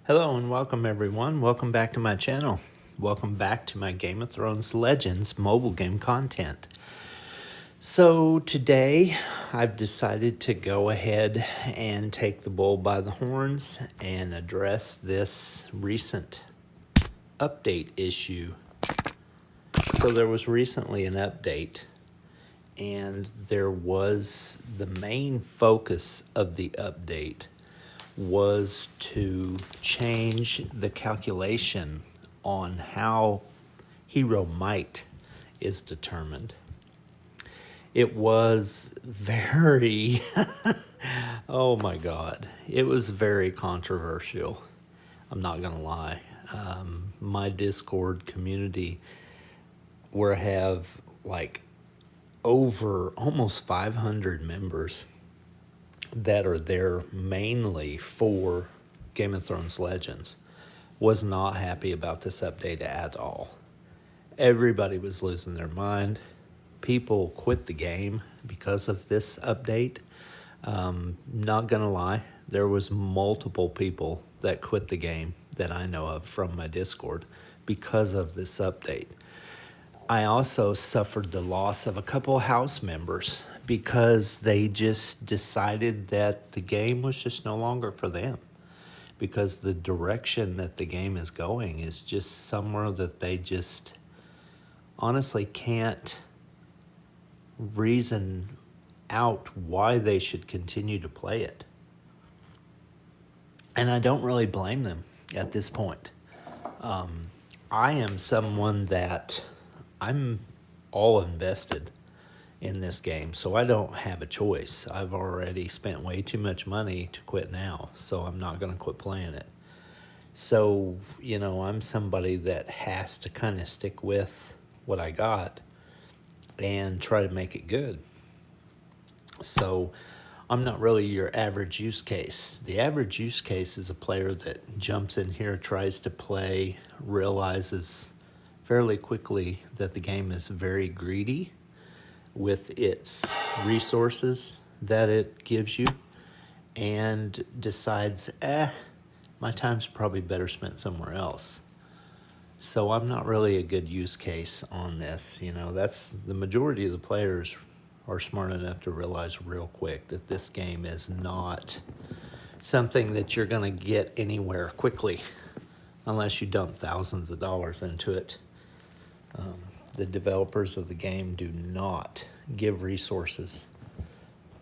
Hello and welcome everyone. Welcome back to my channel. Welcome back to my Game of Thrones Legends mobile game content. So today I've decided to go ahead and take the bull by the horns and address this recent update issue. So there was recently an update, and there was the main focus of the update was to change the calculation on how hero might is determined. It was very, oh my God, it was very controversial. I'm not gonna lie. My Discord community, where I have like over almost 500 members that are there mainly for Game of Thrones Legends, was not happy about this update at all. Everybody was losing their mind. People quit the game because of this update. Not gonna lie, there was multiple people that quit the game that I know of from my Discord because of this update. I also suffered the loss of a couple house members because they just decided that the game was just no longer for them, because the direction that the game is going is just somewhere that they just honestly can't reason out why they should continue to play it. And I don't really blame them at this point. I am someone that I'm all invested in this game, so I don't have a choice. I've already spent way too much money to quit now, so I'm not going to quit playing it. So, you know, I'm somebody that has to kind of stick with what I got and try to make it good. So I'm not really your average use case. The average use case is a player that jumps in here, tries to play, realizes fairly quickly that the game is very greedy with its resources that it gives you, and decides, my time's probably better spent somewhere else. So I'm not really a good use case on this. You know, that's the majority of the players are smart enough to realize real quick that this game is not something that you're going to get anywhere quickly unless you dump thousands of dollars into it. The developers of the game do not give resources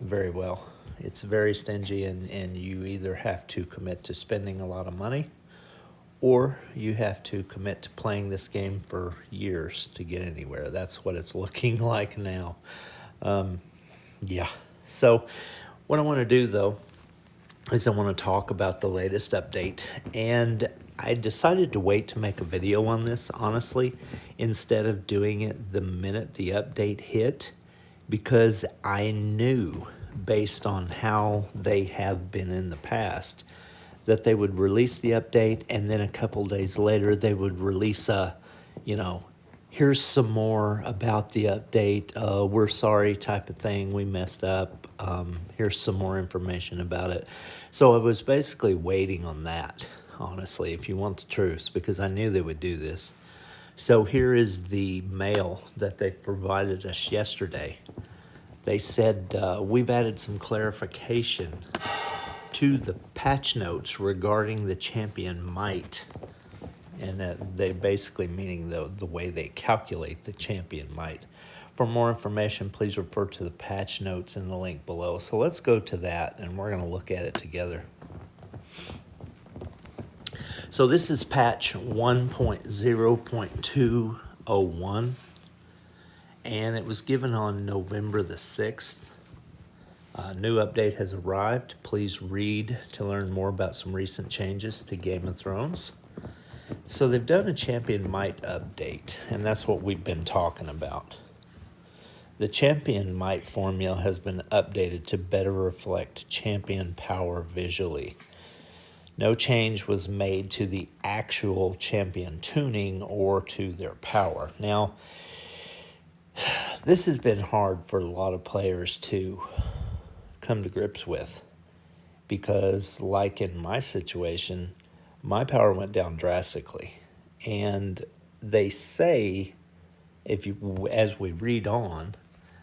very well. It's very stingy, and you either have to commit to spending a lot of money, or you have to commit to playing this game for years to get anywhere. That's what it's looking like now. Yeah. So what I want to do, though, is I want to talk about the latest update. And I decided to wait to make a video on this, honestly, instead of doing it the minute the update hit, because I knew, based on how they have been in the past, that they would release the update and then a couple days later they would release a, here's some more about the update, we're sorry type of thing, we messed up, here's some more information about it. So I was basically waiting on that, honestly, if you want the truth, because I knew they would do this. So here is the mail that they provided us yesterday. They said, we've added some clarification to the patch notes regarding the champion might. And they basically meaning the way they calculate the champion might. For more information, please refer to the patch notes in the link below. So let's go to that, and we're going to look at it together. So this is patch 1.0.201, and it was given on November the 6th. New update has arrived. Please read to learn more about some recent changes to Game of Thrones. So they've done a champion might update, and that's what we've been talking about. The champion might formula has been updated to better reflect champion power visually. No change was made to the actual champion tuning or to their power. Now, this has been hard for a lot of players to come to grips with, because like in my situation, my power went down drastically. And they say, if you, as we read on,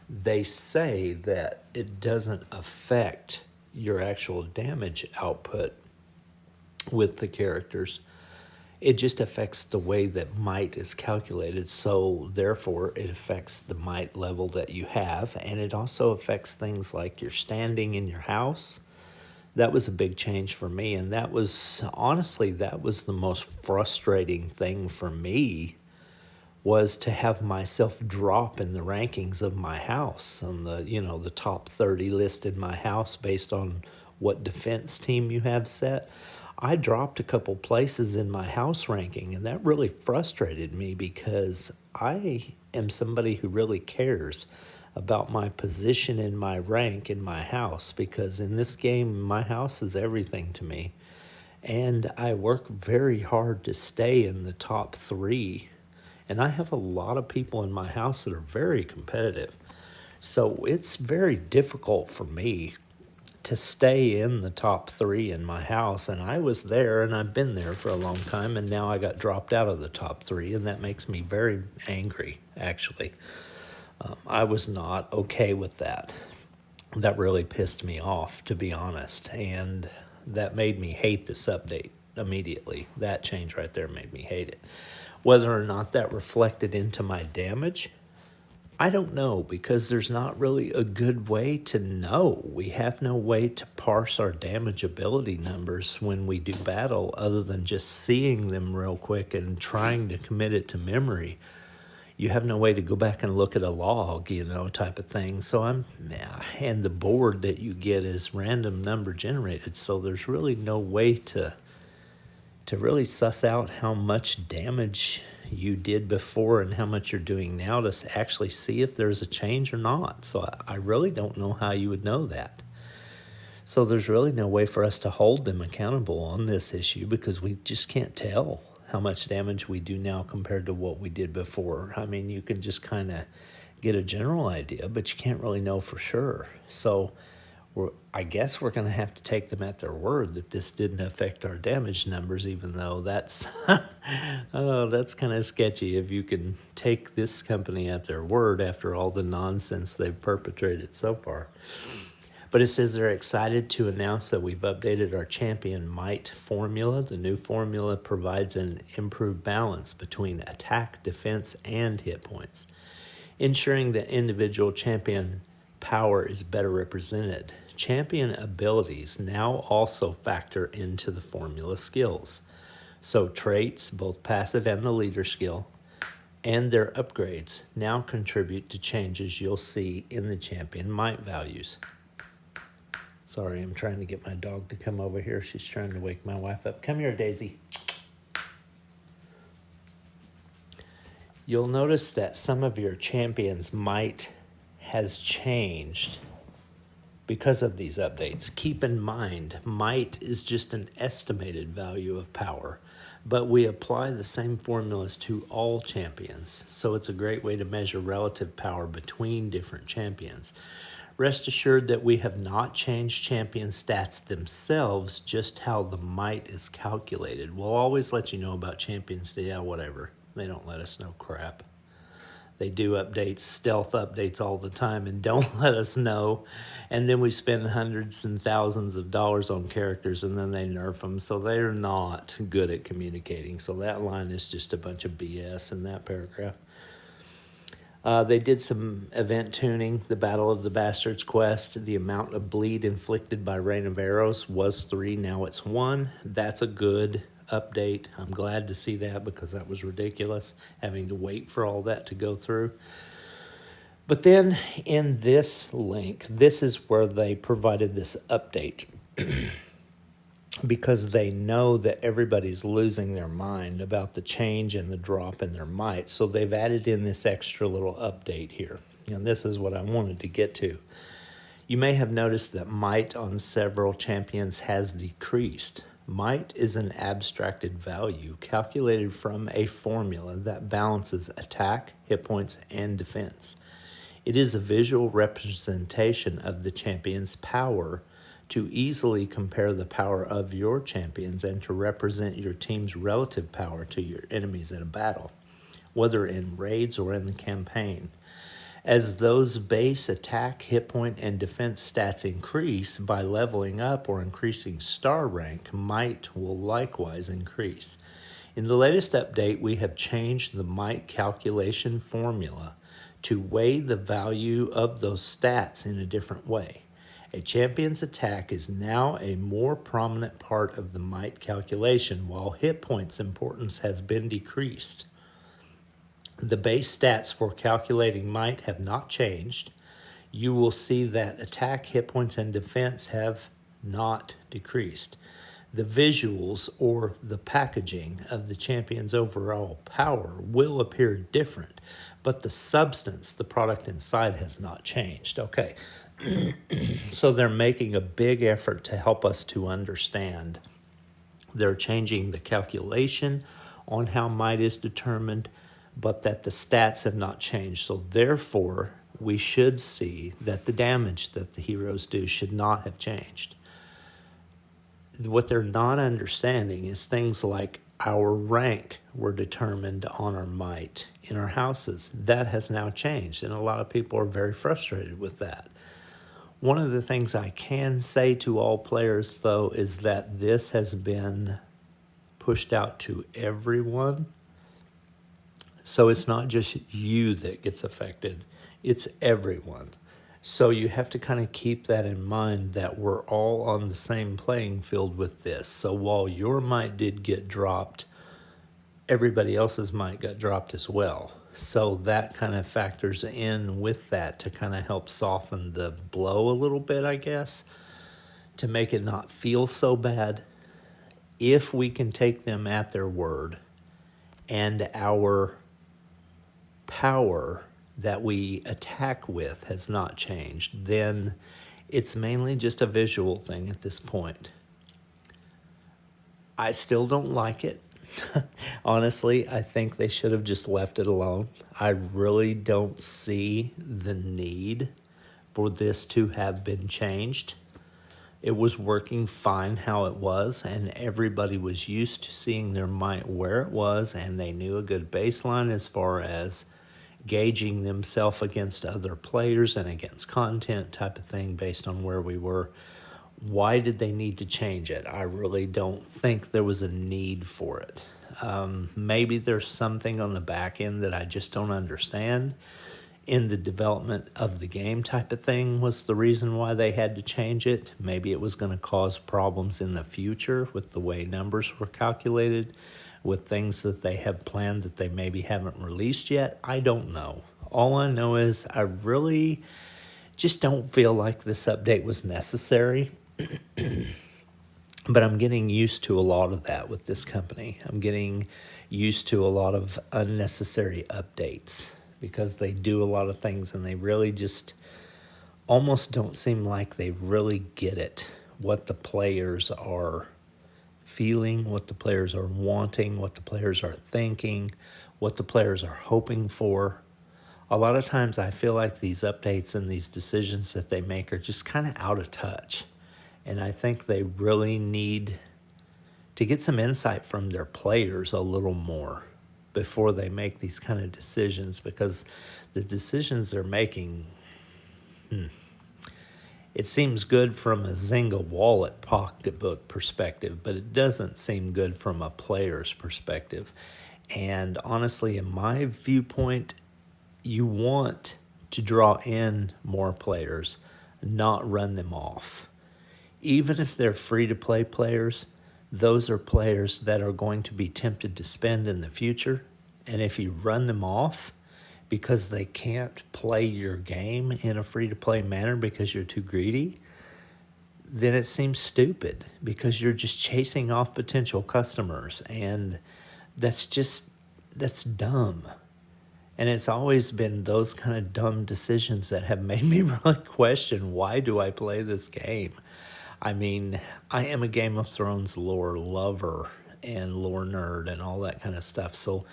they say that it doesn't affect your actual damage output with the characters. It just affects the way that might is calculated. So therefore it affects the might level that you have. And it also affects things like your standing in your house. That was a big change for me. And that was, honestly, that was the most frustrating thing for me, was to have myself drop in the rankings of my house on the, the top 30 listed my house based on what defense team you have set. I dropped a couple places in my house ranking, and that really frustrated me because I am somebody who really cares about my position in my rank in my house, because in this game my house is everything to me, and I work very hard to stay in the top 3. And I have a lot of people in my house that are very competitive. So it's very difficult for me to stay in the top 3 in my house. And I was there, and I've been there for a long time, and now I got dropped out of the top 3, and that makes me very angry, actually. I was not okay with that. That really pissed me off, to be honest. And that made me hate this update immediately. That change right there made me hate it. Whether or not that reflected into my damage, I don't know, because there's not really a good way to know. We have no way to parse our damage ability numbers when we do battle, other than just seeing them real quick and trying to commit it to memory. You have no way to go back and look at a log, type of thing. So and the board that you get is random number generated. So there's really no way to really suss out how much damage you did before and how much you're doing now to actually see if there's a change or not. So I really don't know how you would know that. So there's really no way for us to hold them accountable on this issue, because we just can't tell how much damage we do now compared to what we did before. I mean, you can just kind of get a general idea, but you can't really know for sure. So I guess we're going to have to take them at their word that this didn't affect our damage numbers, even though that's that's kind of sketchy if you can take this company at their word after all the nonsense they've perpetrated so far. But it says they're excited to announce that we've updated our champion might formula. The new formula provides an improved balance between attack, defense, and hit points, ensuring that individual champion power is better represented. Champion abilities now also factor into the formula skills. So traits, both passive and the leader skill, and their upgrades now contribute to changes you'll see in the champion might values. Sorry, I'm trying to get my dog to come over here. She's trying to wake my wife up. Come here, Daisy. You'll notice that some of your champions' might has changed because of these updates. Keep in mind, might is just an estimated value of power, but we apply the same formulas to all champions, so it's a great way to measure relative power between different champions. Rest assured that we have not changed champion stats themselves, just how the might is calculated. We'll always let you know about champions. Yeah, whatever. They don't let us know crap. They do updates, stealth updates all the time, and don't let us know. And then we spend hundreds and thousands of dollars on characters, and then they nerf them. So they're not good at communicating. So that line is just a bunch of BS in that paragraph. They did some event tuning. The Battle of the Bastards quest, the amount of bleed inflicted by Rain of Arrows was 3. Now it's 1. That's a good update. I'm glad to see that, because that was ridiculous, having to wait for all that to go through. But then in this link, this is where they provided this update because they know that everybody's losing their mind about the change and the drop in their might. So they've added in this extra little update here. And this is what I wanted to get to. You may have noticed that might on several champions has decreased. Might is an abstracted value calculated from a formula that balances attack, hit points, and defense. It is a visual representation of the champion's power to easily compare the power of your champions and to represent your team's relative power to your enemies in a battle, whether in raids or in the campaign. As those base attack, hit point, and defense stats increase by leveling up or increasing star rank, might will likewise increase. In the latest update, we have changed the might calculation formula to weigh the value of those stats in a different way. A champion's attack is now a more prominent part of the might calculation, while hit points' importance has been decreased. The base stats for calculating might have not changed. You will see that attack, hit points, and defense have not decreased. The visuals or the packaging of the champion's overall power will appear different, but the substance, the product inside, has not changed. Okay, so they're making a big effort to help us to understand. They're changing the calculation on how might is determined, but that the stats have not changed. So therefore, we should see that the damage that the heroes do should not have changed. What they're not understanding is things like our rank were determined on our might in our houses. That has now changed, and a lot of people are very frustrated with that. One of the things I can say to all players, though, is that this has been pushed out to everyone. So it's not just you that gets affected, it's everyone. So you have to kind of keep that in mind, that we're all on the same playing field with this. So while your might did get dropped, everybody else's might got dropped as well. So that kind of factors in with that to kind of help soften the blow a little bit, I guess, to make it not feel so bad. If we can take them at their word and our power that we attack with has not changed, then it's mainly just a visual thing at this point. I still don't like it. Honestly, I think they should have just left it alone. I really don't see the need for this to have been changed. It was working fine how it was, and everybody was used to seeing their might where it was, and they knew a good baseline as far as gauging themselves against other players and against content type of thing based on where we were. Why did they need to change it? I really don't think there was a need for it. Maybe there's something on the back end that I just don't understand in the development of the game type of thing was the reason why they had to change it. Maybe it was going to cause problems in the future with the way numbers were calculated, with things that they have planned that they maybe haven't released yet. I don't know. All I know is I really just don't feel like this update was necessary. But I'm getting used to a lot of that with this company. I'm getting used to a lot of unnecessary updates because they do a lot of things and they really just almost don't seem like they really get it, what the players are feeling, what the players are wanting, what the players are thinking, what the players are hoping for. A lot of times I feel like these updates and these decisions that they make are just kind of out of touch. And I think they really need to get some insight from their players a little more before they make these kind of decisions, because the decisions they're making, it seems good from a Zynga wallet pocketbook perspective, but it doesn't seem good from a player's perspective. And honestly, in my viewpoint, you want to draw in more players, not run them off. Even if they're free-to-play players, those are players that are going to be tempted to spend in the future. And if you run them off because they can't play your game in a free-to-play manner because you're too greedy, then it seems stupid because you're just chasing off potential customers. And that's dumb. And it's always been those kind of dumb decisions that have made me really question, why do I play this game? I mean, I am a Game of Thrones lore lover and lore nerd and all that kind of stuff. So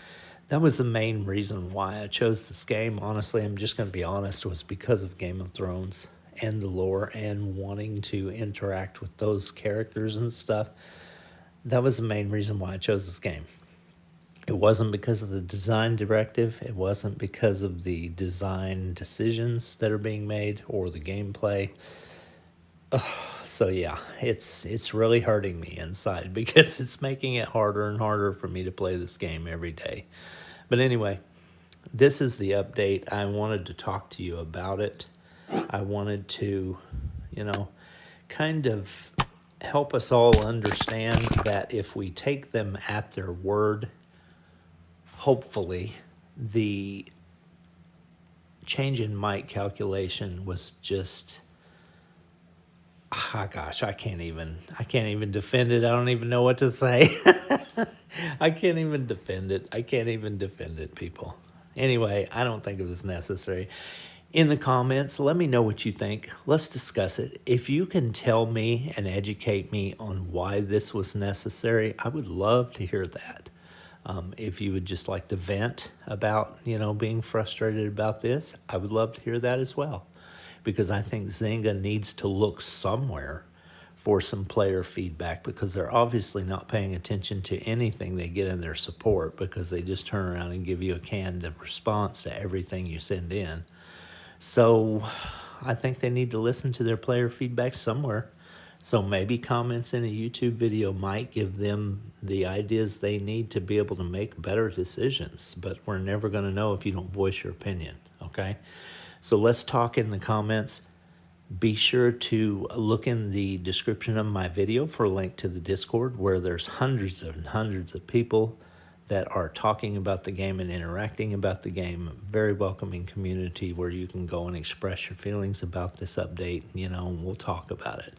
that was the main reason why I chose this game. Honestly, I'm just going to be honest, was because of Game of Thrones. and the lore and wanting to interact with those characters and stuff. That was the main reason why I chose this game. It wasn't because of the design directive. It wasn't because of the design decisions that are being made or the gameplay. So yeah, it's really hurting me inside because it's making it harder and harder for me to play this game every day. But anyway, this is the update. I wanted to talk to you about it. I wanted to, kind of help us all understand that if we take them at their word, hopefully the change in might calculation was just, gosh, I can't even defend it. I don't even know what to say. I can't even defend it, people. Anyway, I don't think it was necessary. In the comments, let me know what you think. Let's discuss it. If you can tell me and educate me on why this was necessary, I would love to hear that. If you would just like to vent about, being frustrated about this, I would love to hear that as well. Because I think Zynga needs to look somewhere for some player feedback, because they're obviously not paying attention to anything they get in their support, because they just turn around and give you a canned response to everything you send in. So I think they need to listen to their player feedback somewhere. So maybe comments in a YouTube video might give them the ideas they need to be able to make better decisions. But we're never going to know if you don't voice your opinion, okay? So let's talk in the comments. Be sure to look in the description of my video for a link to the Discord, where there's hundreds and hundreds of people that are talking about the game and interacting about the game. A very welcoming community where you can go and express your feelings about this update, and we'll talk about it.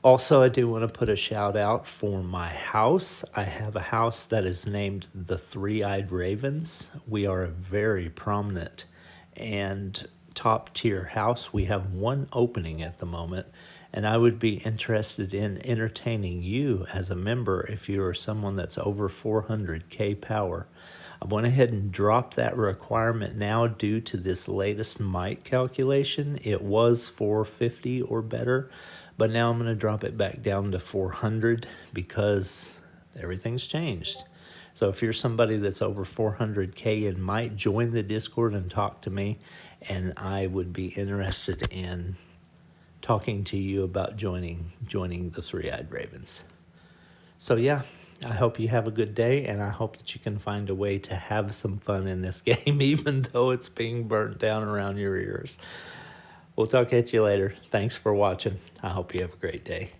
Also, I do want to put a shout out for my house. I have a house that is named the Three-Eyed Ravens. We are a very prominent and top tier house. We have one opening at the moment, and I would be interested in entertaining you as a member if you are someone that's over 400k power. I went ahead and dropped that requirement now due to this latest might calculation. It was 450 or better, but now I'm going to drop it back down to 400 because everything's changed. So if you're somebody that's over 400k and might, join the Discord and talk to me, and I would be interested in talking to you about joining the Three-Eyed Ravens. So yeah, I hope you have a good day, and I hope that you can find a way to have some fun in this game, even though it's being burnt down around your ears. We'll talk at you later. Thanks for watching. I hope you have a great day.